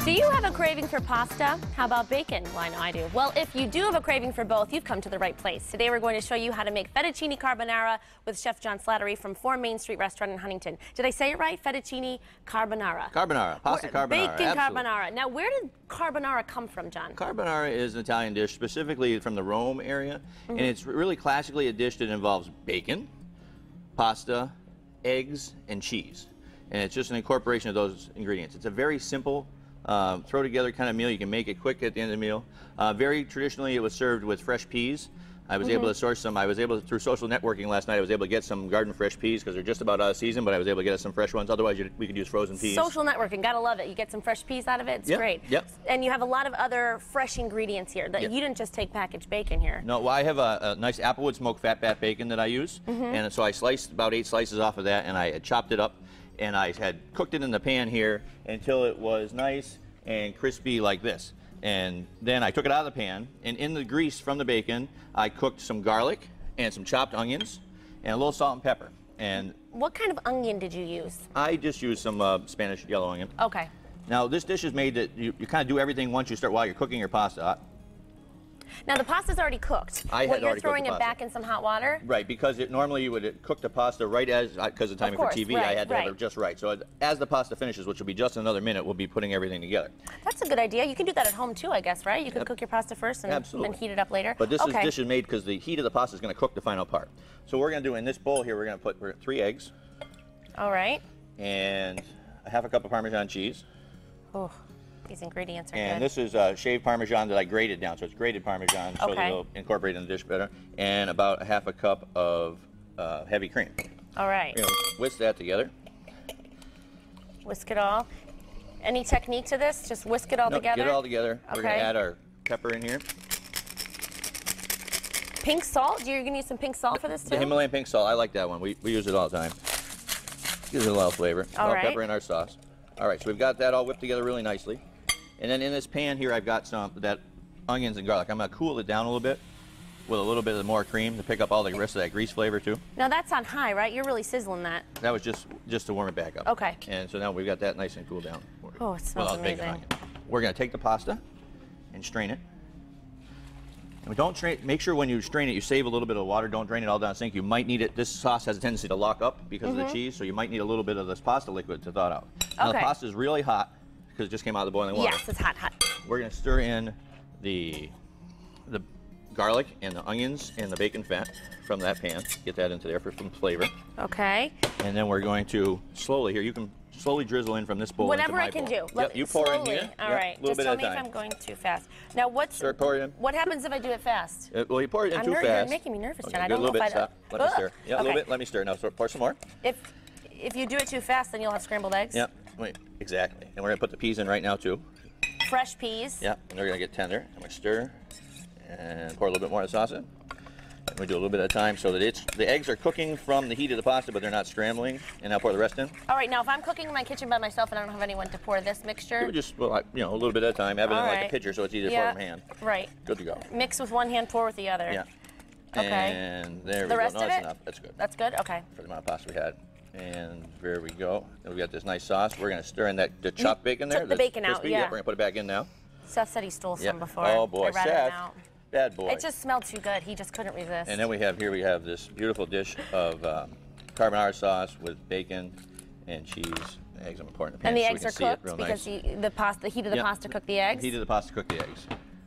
Do you have a craving for pasta? How about bacon? Well, I know I do. Well, if you do have a craving for both, you've come to the right place. Today we're going to show you how to make fettuccine carbonara with Chef John Slattery from 4 Main Street Restaurant in Huntington. Did I say it right? Fettuccine carbonara. Carbonara, pasta carbonara. Bacon absolutely. carbonara. Now, where did carbonara come from, John? Carbonara is an Italian dish, specifically from the Rome area, and it's really classically a dish that involves bacon, pasta, eggs, and cheese. And it's just an incorporation of those ingredients. It's a very simple throw together kind of meal. You can make it quick at the end of the meal. Very traditionally, it was served with fresh peas. I was able to source some. I was able to, through social networking last night, I was able to get some garden fresh peas because they're just about out of season, but I was able to get us some fresh ones. Otherwise, we could use frozen peas. Social networking, gotta love it. You get some fresh peas out of it, it's great. Yep. And you have a lot of other fresh ingredients here. That you didn't just take packaged bacon here. No, well, I have a nice Applewood smoked fat back bacon that I use, and so I sliced about 8 slices off of that, and I had chopped it up, and I had cooked it in the pan here until it was nice and crispy like this. And then I took it out of the pan, and in the grease from the bacon, I cooked some garlic and some chopped onions and a little salt and pepper. And what kind of onion did you use? I just used some Spanish yellow onion. Okay. Now, this dish is made that you kind of do everything once you start while you're cooking your pasta. Now, the pasta's already cooked. I had already You're throwing cooked the it back in some hot water? Right, because normally you would cook the pasta right as, because of timing for TV, I had to have it just right. So as the pasta finishes, which will be just another minute, we'll be putting everything together. That's a good idea. You can do that at home too, I guess, right? You can cook your pasta first and then heat it up later. But this dish is made because the heat of the pasta is going to cook the final part. So we're going to do in this bowl here, we're going to put 3 eggs. All right. And a half a cup of Parmesan cheese. Oh. These ingredients are and good. This is shaved Parmesan that I grated down, so it's grated Parmesan, so it'll incorporate in the dish better. And about a half a cup of heavy cream. All right. We're going to whisk that together. Whisk it all. Any technique to this? Just whisk it all together? Get it all together. We're going to add our pepper in here. Pink salt? You're going to use some pink salt for this too? The Himalayan pink salt. I like that one. We use it all the time. Gives it a lot of flavor. All right. Pepper in our sauce. All right, so we've got that all whipped together really nicely. And then in this pan here, I've got that onions and garlic. I'm going to cool it down a little bit with a little bit of more cream to pick up all the rest of that grease flavor too. Now that's on high, right? You're really sizzling that. That was just to warm it back up. Okay. And so now we've got that nice and cool down. Oh, it smells amazing. We're going to take the pasta and strain it. And we don't strain. Make sure when you strain it, you save a little bit of water. Don't drain it all down the sink. You might need it. This sauce has a tendency to lock up because of the cheese, so you might need a little bit of this pasta liquid to thaw it out. Now the pasta is really hot because it just came out of the boiling water. Yes, it's hot, hot. We're going to stir in the garlic and the onions and the bacon fat from that pan. Get that into there for some flavor. Okay. And then we're going to slowly, here, you can slowly drizzle in from this bowl whatever into my I can bowl. do. Yep, you pour in here. All right. Just tell me if I'm going too fast. Now, what happens if I do it fast? Well, you pour it in too fast. You're making me nervous, John. I don't know if Stop. Let me stir. Yeah, a little bit. Let me stir. Now pour some more. If you do it too fast, then you'll have scrambled eggs? Yep. Wait, exactly. And we're going to put the peas in right now, too. Fresh peas? Yep. And they're going to get tender. I'm going to stir and pour a little bit more of the sauce in. And we do a little bit at a time so that the eggs are cooking from the heat of the pasta, but they're not scrambling. And now pour the rest in. All right. Now, if I'm cooking in my kitchen by myself and I don't have anyone to pour this mixture? You would just, well, a little bit at a time. Have it in like a pitcher so it's easier to pour from hand. Right. Good to go. Mix with one hand, pour with the other. Yeah. Okay. And there we go. The rest No, of that's it? enough. That's good. That's good? Okay. For the amount of pasta we had. And there we go. Then we got this nice sauce. We're going to stir in the chopped bacon there. Took the bacon out, yeah. We're going to put it back in now. Seth said he stole some before. Oh, boy. Seth, bad boy. It just smelled too good. He just couldn't resist. And then we have this beautiful dish of carbonara sauce with bacon and cheese. Eggs I'm pouring in the pan. And the so eggs are cooked because the heat of the pasta cooked the eggs? The heat of the pasta cooked the eggs.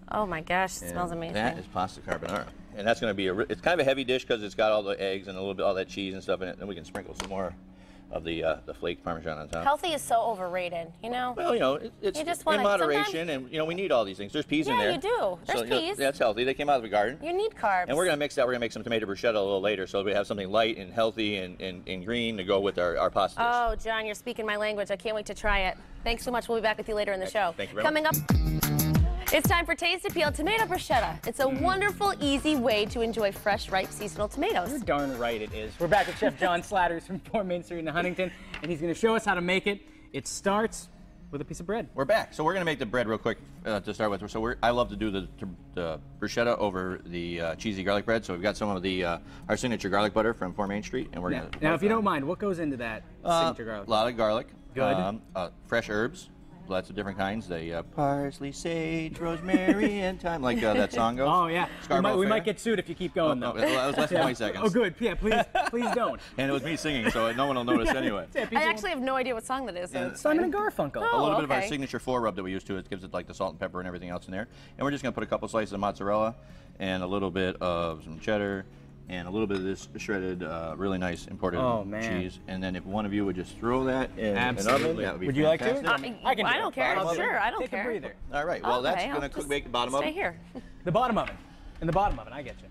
Oh my gosh, it smells amazing. That is pasta carbonara. And that's going to be it's kind of a heavy dish because it's got all the eggs and a little bit all that cheese and stuff in it. Then we can sprinkle some more of the flaked Parmesan on top. Healthy is so overrated, you know? Well, it's in moderation, and we need all these things. There's peas in there. Yeah, you do. There's peas. That's healthy. They came out of the garden. You need carbs. And we're going to mix that. We're going to make some tomato bruschetta a little later, so we have something light and healthy and green to go with our pasta dish. Oh, John, you're speaking my language. I can't wait to try it. Thanks so much. We'll be back with you later in the show. Thank you very much. Coming up, it's time for Taste Appeal Tomato Bruschetta. It's a wonderful, easy way to enjoy fresh, ripe, seasonal tomatoes. You're darn right it is. We're back with Chef John Slattery from 4 Main Street in Huntington, and he's going to show us how to make it. It starts with a piece of bread. We're back. So we're going to make the bread real quick to start with. So I love to do the bruschetta over the cheesy garlic bread. So we've got some of our signature garlic butter from 4 Main Street, and we're Now, if you don't mind, what goes into that signature garlic? A lot of garlic. Good. Fresh herbs. lots of different kinds. They parsley, sage, rosemary, and thyme, like that song goes. Oh yeah. We might get sued if you keep going though. That was less than 20 seconds. Oh good. Yeah, please don't. And it was me singing, so no one will notice anyway. I actually have no idea what song that is. So it's Simon and Garfunkel. Oh, a little bit of our okay. signature fore rub that we use to it. It gives it like the salt and pepper and everything else in there. And we're just going to put a couple slices of mozzarella and a little bit of some cheddar and a little bit of this shredded, really nice imported cheese. And then if one of you would just throw that in an oven, that would be Would you like to? fantastic. I don't care. Bottom Sure, I don't Take care. a breather. All right, well, that's Okay, going I'll to just make the bottom Stay oven. here. The bottom oven. In the bottom oven, I get you.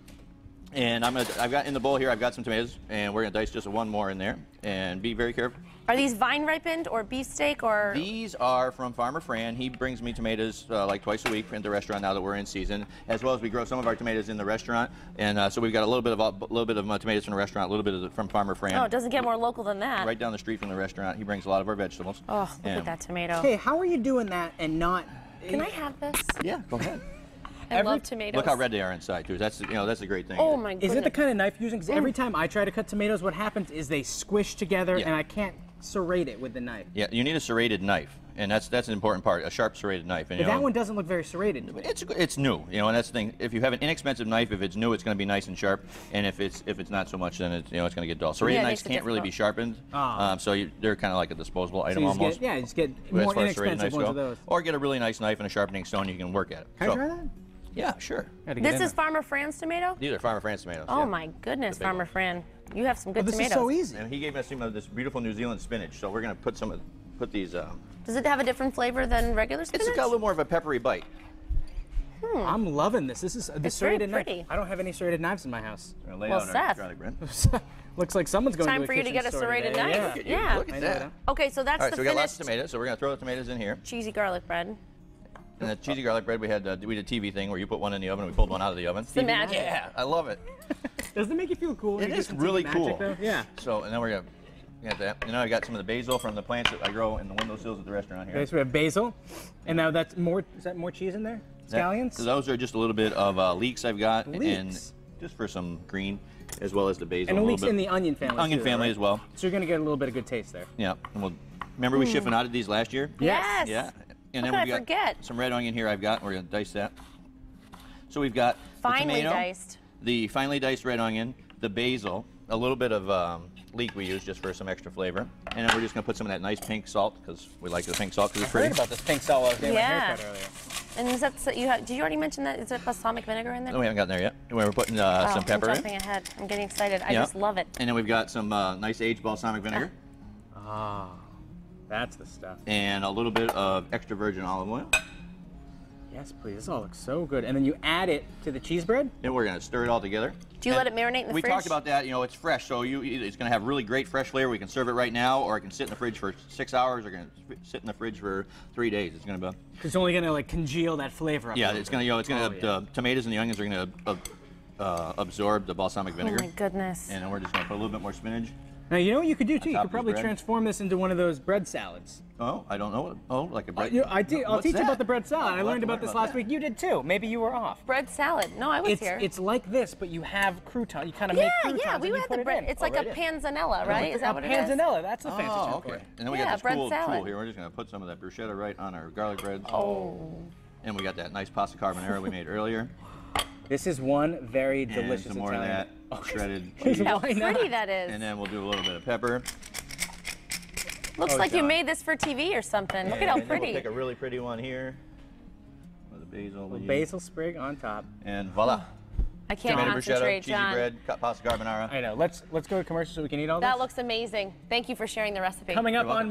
And I've got in the bowl here, I've got some tomatoes, and we're going to dice just one more in there. And be very careful. Are these vine ripened or beefsteak or? These are from Farmer Fran. He brings me tomatoes like twice a week in the restaurant now that we're in season, as well as we grow some of our tomatoes in the restaurant. And so we've got a little bit of tomatoes from the restaurant, a little bit of from Farmer Fran. Oh, it doesn't get more local than that. Right down the street from the restaurant. He brings a lot of our vegetables. Oh, look at that tomato. Hey, how are you doing that and not? Can I have this? Yeah, go ahead. I love tomatoes. Look how red they are inside too. That's that's a great thing. Oh my goodness. Is it the kind of knife you're using? Because every time I try to cut tomatoes, what happens is they squish together, Yeah. and I can't serrate it with the knife. Yeah, you need a serrated knife, and that's an important part. A sharp serrated knife. And, But that one doesn't look very serrated to me. It's new, and that's the thing. If you have an inexpensive knife, if it's new, it's going to be nice and sharp, and if it's not so much, then it's it's going to get dull. Serrated it knives makes it can't really be difficult. sharpened, so they're kind of like a disposable item you almost. just get as more far as serrated inexpensive knives ones go. of those. Or get a really nice knife and a sharpening stone. You can work at it. Can I try that? Yeah, sure. This is Farmer Fran's tomato? These are Farmer Fran's tomatoes. Oh yeah. my goodness, The big Farmer one. Fran. You have some good This tomatoes. is so easy. And he gave us some of this beautiful New Zealand spinach, so we're going to put these. Does it have a different flavor than regular spinach? It's got a little more of a peppery bite. I'm loving this. This is the It's very serrated knife. pretty. I don't have any serrated knives in my house. We're gonna lay Well, out our Seth. garlic bread. Looks like someone's going Time to a for you to kitchen get a store serrated today. knife. Yeah. Look at Yeah. you. Look I at know that. that. Okay, so that's All right, the so we got lots finished of tomatoes, so we're going to throw the tomatoes in here. cheesy garlic bread. And the cheesy garlic bread, we did a TV thing where you put one in the oven and we pulled one out of the oven. The magic. Yeah, I love it. Doesn't it make you feel cool? when It you is do some really magic, cool. though? Yeah. So, and then we're going to get that. And now I got some of the basil from the plants that I grow in the windowsills at the restaurant here. Okay, so we have basil, and now that's more. Is that more cheese in there? Scallions. So those are just a little bit of leeks I've got, and Leeks? just for some green, as well as the basil. And a the little leeks bit. in the onion family. Onion too, family right? as well. So you're gonna get a little bit of good taste there. Yeah. And remember we chiffonaded these last year? Yes. Yeah. And How then could we've I got forget? some red onion here I've got. We're going to dice that. So we've got Finely the tomato, diced. the finely diced red onion, the basil, a little bit of leek we use just for some extra flavor, and then we're just going to put some of that nice pink salt because we like the pink salt because it's I heard pretty. about this pink salt while I was getting my Yeah. haircut earlier. And is that, so did you already mention that? Is it balsamic vinegar in there? No, we haven't gotten there yet. We're putting Oh, some pepper I'm in. jumping ahead. I'm getting excited. I Yeah. just love it. And then we've got some nice aged balsamic vinegar Ah, that's the stuff. and a little bit of extra virgin olive oil. Yes, please. This all looks so good. And then you add it to the cheese bread. Then we're going to stir it all together. Do you And let it marinate in the we fridge? talked about that. It's fresh, so it's going to have really great fresh flavor. We can serve it right now, or it can sit in the fridge for 6 hours, or going to sit in the fridge for 3 days. It's going to be. It's only gonna like congeal that flavor up. Yeah, a it's little going bit. to. Oh, yeah. The tomatoes and the onions are going to absorb the balsamic Oh vinegar, my goodness. and then we're just going to put a little bit more spinach. Now you know what you could do too. You top could of probably bread. transform this into one of those bread salads. Oh, I don't know. Like a bread. I'll What's teach you that? about the bread salad. Oh, I we'll have learned to about learn this about last that. week. You did too. Maybe you were off. Bread salad. No, I was here. It's like this, but you have crouton. You kind of yeah, make croutons. yeah. We and you had put the it bread. in. It's like right a in. panzanella, right? Is that what it is? Panzanella. That's the fancy term Oh, for okay. it. And then we Yeah, got this bread cool salad. tool here. We're just going to put some of that bruschetta right on our garlic bread. Oh. And we got that nice pasta carbonara we made earlier. This is one very And delicious some more of Italian. that shredded Why cheese. How not? pretty that is. And then we'll do a little bit of pepper. Looks Oh, like you John. made this for TV or something. Look at how And then pretty. We'll pick a really pretty one here. With the basil. Little basil sprig on top. And voila. I can't Tomato concentrate, bruschetta, cheesy John. bread, pasta carbonara. I know. Let's go to commercial so we can eat all this. That looks amazing. Thank you for sharing the recipe. Coming up You're welcome. on